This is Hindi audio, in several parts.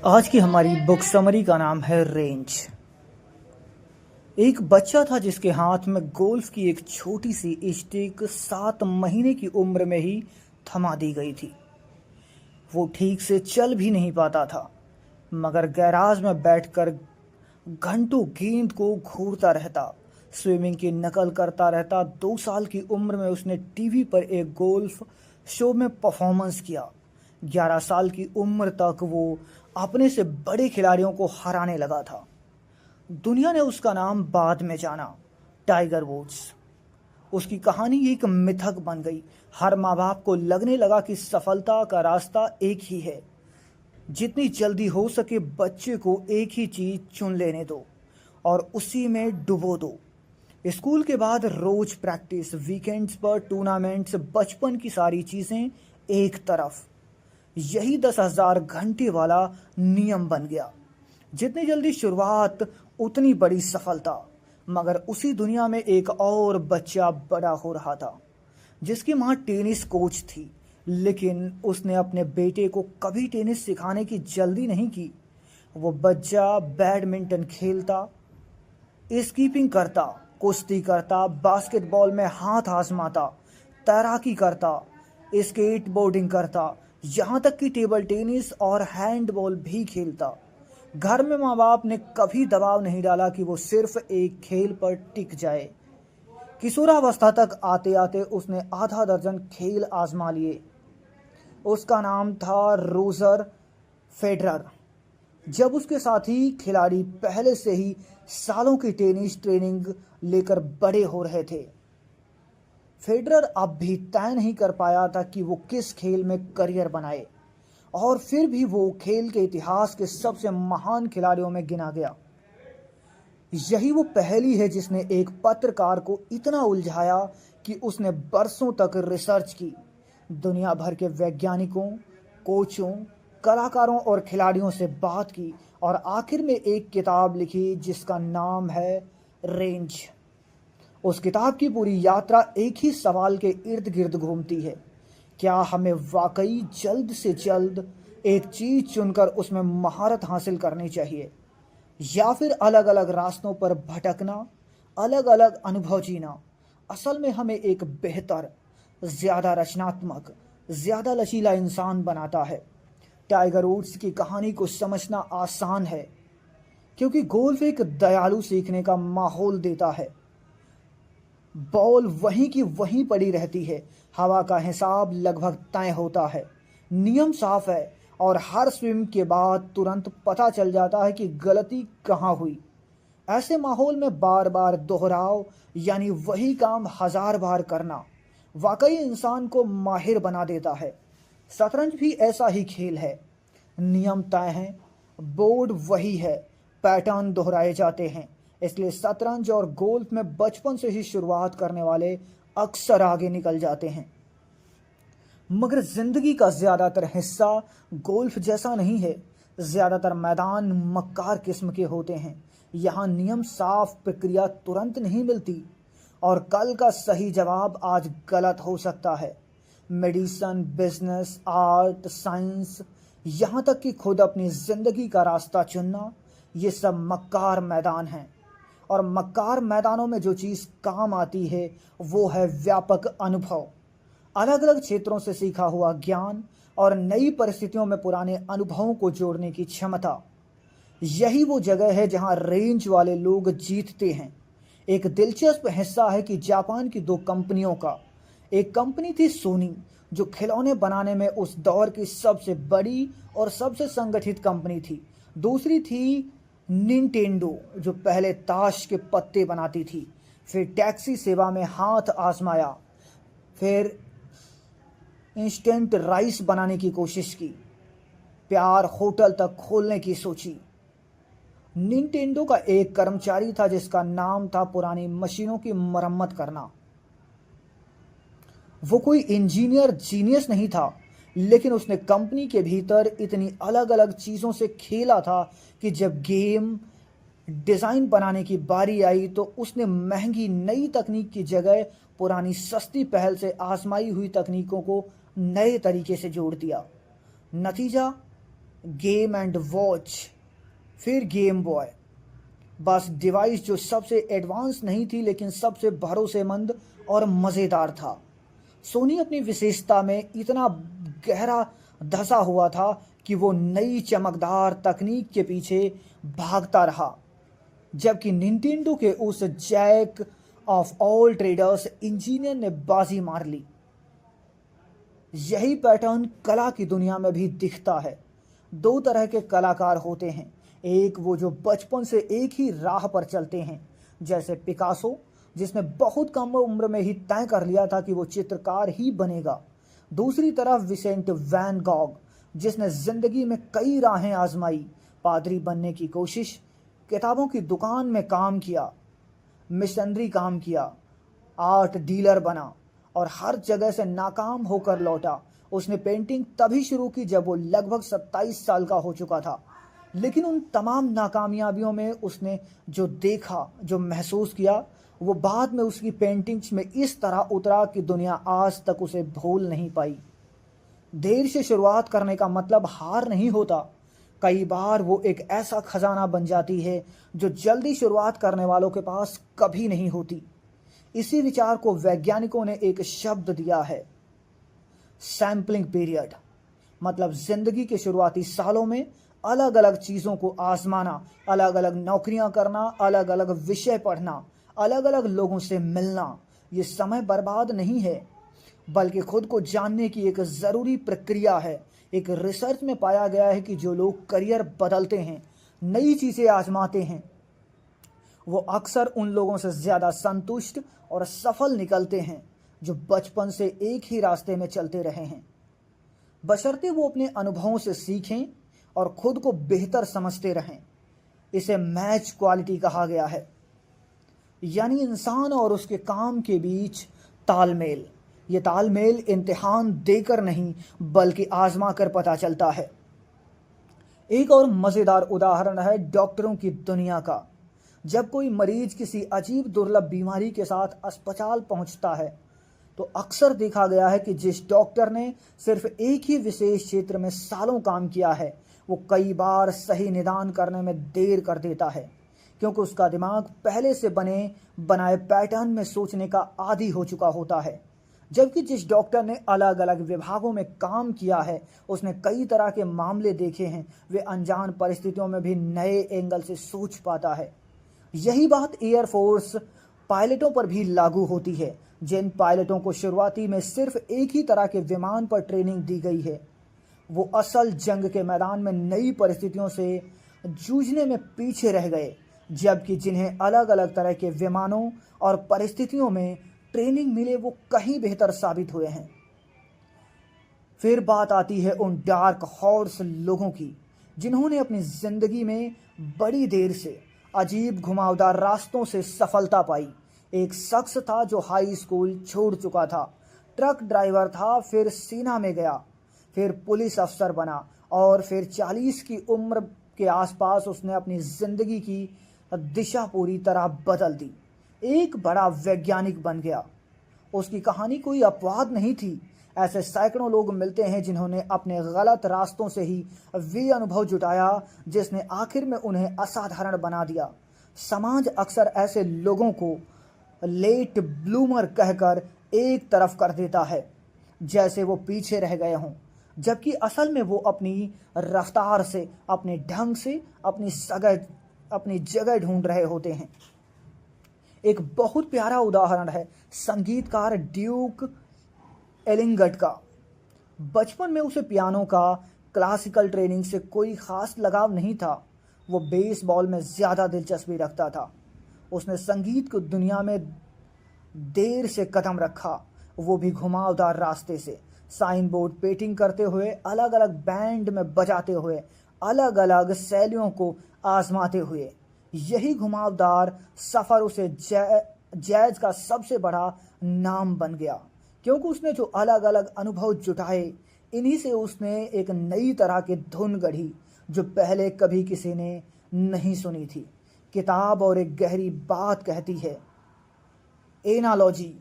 आज की हमारी बुक समरी का नाम है रेंज। एक बच्चा था जिसके हाथ में गोल्फ की एक छोटी सी स्टिक 7 महीने की उम्र में ही थमा दी गई थी। वो ठीक से चल भी नहीं पाता था, मगर गैराज में बैठकर घंटों गेंद को घूरता रहता, स्विमिंग की नकल करता रहता। 2 साल की उम्र में उसने टीवी पर एक गोल्फ शो में परफॉर्मेंस किया। 11 साल की उम्र तक वो अपने से बड़े खिलाड़ियों को हराने लगा था। दुनिया ने उसका नाम बाद में जाना, टाइगर वुड्स। उसकी कहानी एक मिथक बन गई। हर माँ बाप को लगने लगा कि सफलता का रास्ता एक ही है, जितनी जल्दी हो सके बच्चे को एक ही चीज चुन लेने दो और उसी में डुबो दो। स्कूल के बाद रोज प्रैक्टिस, वीकेंड्स पर टूर्नामेंट्स, बचपन की सारी चीजें एक तरफ, यही 10,000 घंटे वाला नियम बन गया। जितनी जल्दी शुरुआत उतनी बड़ी सफलता। मगर उसी दुनिया में एक और बच्चा बड़ा हो रहा था, जिसकी माँ टेनिस कोच थी, लेकिन उसने अपने बेटे को कभी टेनिस सिखाने की जल्दी नहीं की। वो बच्चा बैडमिंटन खेलता, स्कीपिंग करता, कुश्ती करता, बास्केटबॉल में हाथ आजमाता, तैराकी करता, स्केटबोर्डिंग करता, यहाँ तक कि टेबल टेनिस और हैंडबॉल भी खेलता। घर में माँ बाप ने कभी दबाव नहीं डाला कि वो सिर्फ एक खेल पर टिक जाए। किशोरावस्था तक आते आते उसने आधा दर्जन खेल आजमा लिए। उसका नाम था रोजर फेडरर। जब उसके साथी खिलाड़ी पहले से ही सालों की टेनिस ट्रेनिंग लेकर बड़े हो रहे थे, फेडरर अब भी तय नहीं कर पाया था कि वो किस खेल में करियर बनाए। और फिर भी वो खेल के इतिहास के सबसे महान खिलाड़ियों में गिना गया। यही वो पहेली है जिसने एक पत्रकार को इतना उलझाया कि उसने बरसों तक रिसर्च की, दुनिया भर के वैज्ञानिकों, कोचों, कलाकारों और खिलाड़ियों से बात की और आखिर में एक किताब लिखी जिसका नाम है रेंज। उस किताब की पूरी यात्रा एक ही सवाल के इर्द गिर्द घूमती है, क्या हमें वाकई जल्द से जल्द एक चीज चुनकर उसमें महारत हासिल करनी चाहिए, या फिर अलग अलग रास्तों पर भटकना, अलग अलग अनुभव जीना असल में हमें एक बेहतर, ज्यादा रचनात्मक, ज्यादा लचीला इंसान बनाता है। टाइगर वुड्स की कहानी को समझना आसान है, क्योंकि गोल्फ एक दयालु सीखने का माहौल देता है। बॉल वहीं की वहीं पड़ी रहती है, हवा का हिसाब लगभग तय होता है, नियम साफ है और हर स्विम के बाद तुरंत पता चल जाता है कि गलती कहाँ हुई। ऐसे माहौल में बार बार दोहराव, यानी वही काम 1000 बार करना, वाकई इंसान को माहिर बना देता है। शतरंज भी ऐसा ही खेल है। नियम तय हैं, बोर्ड वही है, पैटर्न दोहराए जाते हैं। इसलिए शतरंज और गोल्फ में बचपन से ही शुरुआत करने वाले अक्सर आगे निकल जाते हैं। मगर जिंदगी का ज्यादातर हिस्सा गोल्फ जैसा नहीं है। ज्यादातर मैदान मक्कार किस्म के होते हैं। यहाँ नियम साफ, प्रक्रिया तुरंत नहीं मिलती और कल का सही जवाब आज गलत हो सकता है। मेडिसिन, बिजनेस, आर्ट, साइंस, यहाँ तक कि खुद अपनी जिंदगी का रास्ता चुनना, ये सब मक्कार मैदान हैं। और मक्कार मैदानों में जो चीज़ काम आती है वो है व्यापक अनुभव, अलग अलग क्षेत्रों से सीखा हुआ ज्ञान और नई परिस्थितियों में पुराने अनुभवों को जोड़ने की क्षमता। यही वो जगह है जहां रेंज वाले लोग जीतते हैं। एक दिलचस्प हिस्सा है कि जापान की 2 कंपनियों का, एक कंपनी थी सोनी, जो खिलौने बनाने में उस दौर की सबसे बड़ी और सबसे संगठित कंपनी थी। दूसरी थी निंटेंडो, जो पहले ताश के पत्ते बनाती थी, फिर टैक्सी सेवा में हाथ आजमाया, फिर इंस्टेंट राइस बनाने की कोशिश की, प्यार होटल तक खोलने की सोची। निंटेंडो का एक कर्मचारी था जिसका नाम था पुरानी मशीनों की मरम्मत करना। वो कोई इंजीनियर जीनियस नहीं था, लेकिन उसने कंपनी के भीतर इतनी अलग अलग चीज़ों से खेला था कि जब गेम डिज़ाइन बनाने की बारी आई तो उसने महंगी नई तकनीक की जगह पुरानी सस्ती पहल से आजमाई हुई तकनीकों को नए तरीके से जोड़ दिया। नतीजा, गेम एंड वॉच, फिर गेम बॉय। बस डिवाइस जो सबसे एडवांस नहीं थी लेकिन सबसे भरोसेमंद और मज़ेदार था। सोनी अपनी विशेषता में इतना गहरा धंसा हुआ था कि वो नई चमकदार तकनीक के पीछे भागता रहा, जबकि निंटेंडो के उस jack of all traders engineer ने बाजी मार ली। यही पैटर्न कला की दुनिया में भी दिखता है। दो तरह के कलाकार होते हैं, एक वो जो बचपन से एक ही राह पर चलते हैं, जैसे पिकासो जिसने बहुत कम उम्र में ही तय कर लिया था कि वो चित्रकार ही बनेगा। दूसरी तरफ विसेंट वैन गॉग जिसने जिंदगी में कई राहें आजमाई, पादरी बनने की कोशिश, किताबों की दुकान में काम किया, मिशनरी काम किया, आर्ट डीलर बना और हर जगह से नाकाम होकर लौटा। उसने पेंटिंग तभी शुरू की जब वो लगभग 27 साल का हो चुका था, लेकिन उन तमाम नाकामयाबियों में उसने जो देखा, जो महसूस किया, वो बाद में उसकी पेंटिंग्स में इस तरह उतरा कि दुनिया आज तक उसे भूल नहीं पाई। देर से शुरुआत करने का मतलब हार नहीं होता। कई बार वो एक ऐसा खजाना बन जाती है जो जल्दी शुरुआत करने वालों के पास कभी नहीं होती। इसी विचार को वैज्ञानिकों ने एक शब्द दिया है, सैम्पलिंग पीरियड। मतलब जिंदगी के शुरुआती सालों में अलग अलग चीज़ों को आजमाना, अलग अलग नौकरियां करना, अलग अलग विषय पढ़ना, अलग अलग लोगों से मिलना। ये समय बर्बाद नहीं है, बल्कि खुद को जानने की एक ज़रूरी प्रक्रिया है। एक रिसर्च में पाया गया है कि जो लोग करियर बदलते हैं, नई चीज़ें आजमाते हैं, वो अक्सर उन लोगों से ज़्यादा संतुष्ट और सफल निकलते हैं जो बचपन से एक ही रास्ते में चलते रहे हैं, बशर्ते वो अपने अनुभवों से सीखें और खुद को बेहतर समझते रहें। इसे मैच क्वालिटी कहा गया है, यानी इंसान और उसके काम के बीच तालमेल। ये तालमेल इम्तिहान देकर नहीं बल्कि आजमा कर पता चलता है। एक और मज़ेदार उदाहरण है डॉक्टरों की दुनिया का। जब कोई मरीज किसी अजीब दुर्लभ बीमारी के साथ अस्पताल पहुंचता है, तो अक्सर देखा गया है कि जिस डॉक्टर ने सिर्फ एक ही विशेष क्षेत्र में सालों काम किया है, वो कई बार सही निदान करने में देर कर देता है, क्योंकि उसका दिमाग पहले से बने बनाए पैटर्न में सोचने का आदी हो चुका होता है। जबकि जिस डॉक्टर ने अलग अलग विभागों में काम किया है, उसने कई तरह के मामले देखे हैं, वे अनजान परिस्थितियों में भी नए एंगल से सोच पाता है। यही बात एयरफोर्स पायलटों पर भी लागू होती है। जिन पायलटों को शुरुआती में सिर्फ एक ही तरह के विमान पर ट्रेनिंग दी गई है, वो असल जंग के मैदान में नई परिस्थितियों से जूझने में पीछे रह गए, जबकि जिन्हें अलग अलग तरह के विमानों और परिस्थितियों में ट्रेनिंग मिले, वो कहीं बेहतर साबित हुए हैं। फिर बात आती है उन डार्क हॉर्स लोगों की जिन्होंने अपनी जिंदगी में बड़ी देर से अजीब घुमावदार रास्तों से सफलता पाई। एक शख्स था जो हाई स्कूल छोड़ चुका था, ट्रक ड्राइवर था, फिर सेना में गया, फिर पुलिस अफसर बना और फिर 40 की उम्र के आसपास उसने अपनी जिंदगी की दिशा पूरी तरह बदल दी। एक बड़ा वैज्ञानिक बन गया। उसकी कहानी कोई अपवाद नहीं थी। ऐसे सैकड़ों लोग मिलते हैं जिन्होंने अपने गलत रास्तों से ही वे अनुभव जुटाया जिसने आखिर में उन्हें असाधारण बना दिया। समाज अक्सर ऐसे लोगों को लेट ब्लूमर कहकर एक तरफ कर देता है, जैसे वो पीछे रह गए हों, जबकि असल में वो अपनी रफ्तार से, अपने ढंग से अपनी जगह ढूंढ रहे होते हैं। एक बहुत प्यारा उदाहरण है संगीतकार ड्यूक एलिंगट का। बचपन में उसे पियानो का क्लासिकल ट्रेनिंग से कोई खास लगाव नहीं था। वो बेसबॉल में ज़्यादा दिलचस्पी रखता था। उसने संगीत की दुनिया में देर से कदम रखा, वो भी घुमावदार रास्ते से, साइन बोर्ड पेंटिंग करते हुए, अलग अलग बैंड में बजाते हुए, अलग अलग शैलियों को आजमाते हुए। यही घुमावदार सफ़र उसे जैज का सबसे बड़ा नाम बन गया, क्योंकि उसने जो अलग अलग अनुभव जुटाए, इन्हीं से उसने एक नई तरह की धुन गढ़ी जो पहले कभी किसी ने नहीं सुनी थी। किताब और एक गहरी बात कहती है, एनालॉजी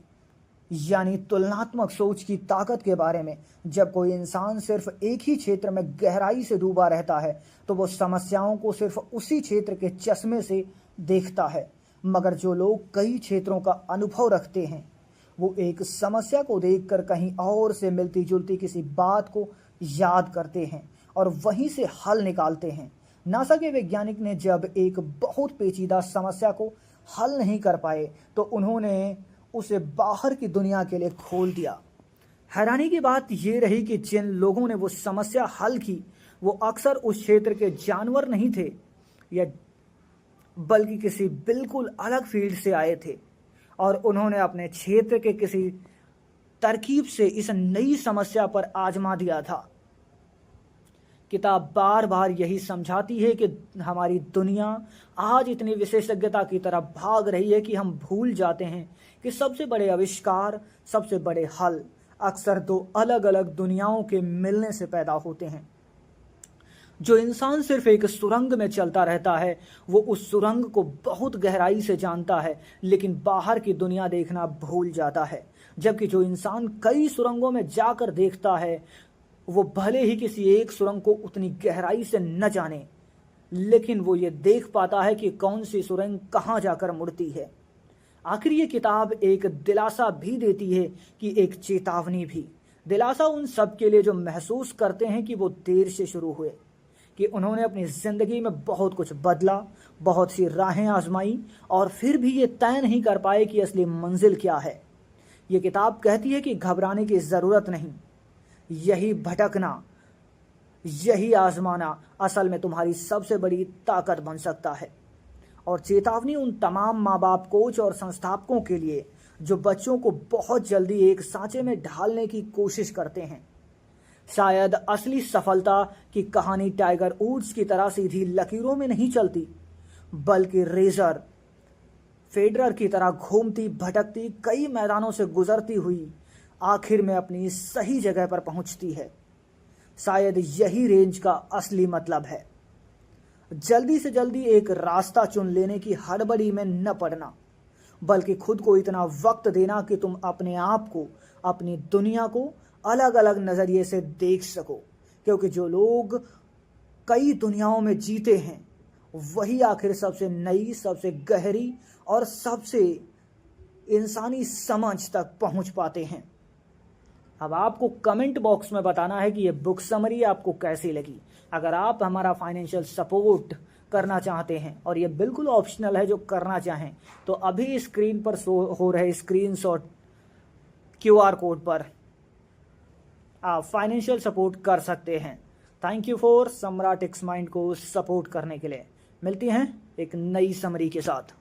यानी तुलनात्मक सोच की ताकत के बारे में। जब कोई इंसान सिर्फ एक ही क्षेत्र में गहराई से डूबा रहता है तो वो समस्याओं को सिर्फ उसी क्षेत्र के चश्मे से देखता है, मगर जो लोग कई क्षेत्रों का अनुभव रखते हैं वो एक समस्या को देखकर कहीं और से मिलती जुलती किसी बात को याद करते हैं और वहीं से हल निकालते हैं। नासा के वैज्ञानिक ने जब एक बहुत पेचीदा समस्या को हल नहीं कर पाए तो उन्होंने उसे बाहर की दुनिया के लिए खोल दिया। हैरानी की बात यह रही कि जिन लोगों ने वो समस्या हल की वो अक्सर उस क्षेत्र के जानवर नहीं थे, या बल्कि किसी बिल्कुल अलग फील्ड से आए थे और उन्होंने अपने क्षेत्र के किसी तरकीब से इस नई समस्या पर आजमा दिया था। किताब बार बार यही समझाती है कि हमारी दुनिया आज इतनी विशेषज्ञता की तरफ भाग रही है कि हम भूल जाते हैं कि सबसे बड़े आविष्कार, सबसे बड़े हल अक्सर दो अलग अलग दुनियाओं के मिलने से पैदा होते हैं। जो इंसान सिर्फ एक सुरंग में चलता रहता है वो उस सुरंग को बहुत गहराई से जानता है लेकिन बाहर की दुनिया देखना भूल जाता है, जबकि जो इंसान कई सुरंगों में जाकर देखता है वो भले ही किसी एक सुरंग को उतनी गहराई से न जाने, लेकिन वो ये देख पाता है कि कौन सी सुरंग कहाँ जाकर मुड़ती है। आखिर ये किताब एक दिलासा भी देती है कि एक चेतावनी भी। दिलासा उन सब के लिए जो महसूस करते हैं कि वो देर से शुरू हुए, कि उन्होंने अपनी ज़िंदगी में बहुत कुछ बदला, बहुत सी राहें आजमाई और फिर भी ये तय नहीं कर पाए कि असली मंजिल क्या है। ये किताब कहती है कि घबराने की ज़रूरत नहीं, यही भटकना, यही आजमाना असल में तुम्हारी सबसे बड़ी ताकत बन सकता है। और चेतावनी उन तमाम माँ बाप, कोच और संस्थापकों के लिए जो बच्चों को बहुत जल्दी एक सांचे में ढालने की कोशिश करते हैं। शायद असली सफलता की कहानी टाइगर वुड्स की तरह सीधी लकीरों में नहीं चलती, बल्कि रेजर फेडरर की तरह घूमती भटकती कई मैदानों से गुजरती हुई आखिर में अपनी सही जगह पर पहुंचती है। शायद यही रेंज का असली मतलब है, जल्दी से जल्दी एक रास्ता चुन लेने की हड़बड़ी में न पड़ना, बल्कि खुद को इतना वक्त देना कि तुम अपने आप को, अपनी दुनिया को अलग अलग नज़रिए से देख सको। क्योंकि जो लोग कई दुनियाओं में जीते हैं वही आखिर सबसे नई, सबसे गहरी और सबसे इंसानी समझ तक पहुंच पाते हैं। अब आपको कमेंट बॉक्स में बताना है कि ये बुक समरी आपको कैसी लगी। अगर आप हमारा फाइनेंशियल सपोर्ट करना चाहते हैं, और ये बिल्कुल ऑप्शनल है जो करना चाहें, तो अभी स्क्रीन पर शो हो रहे स्क्रीनशॉट QR कोड पर आप फाइनेंशियल सपोर्ट कर सकते हैं। थैंक यू फॉर सम्राट एक्स माइंड को सपोर्ट करने के लिए। मिलती हैं एक नई समरी के साथ।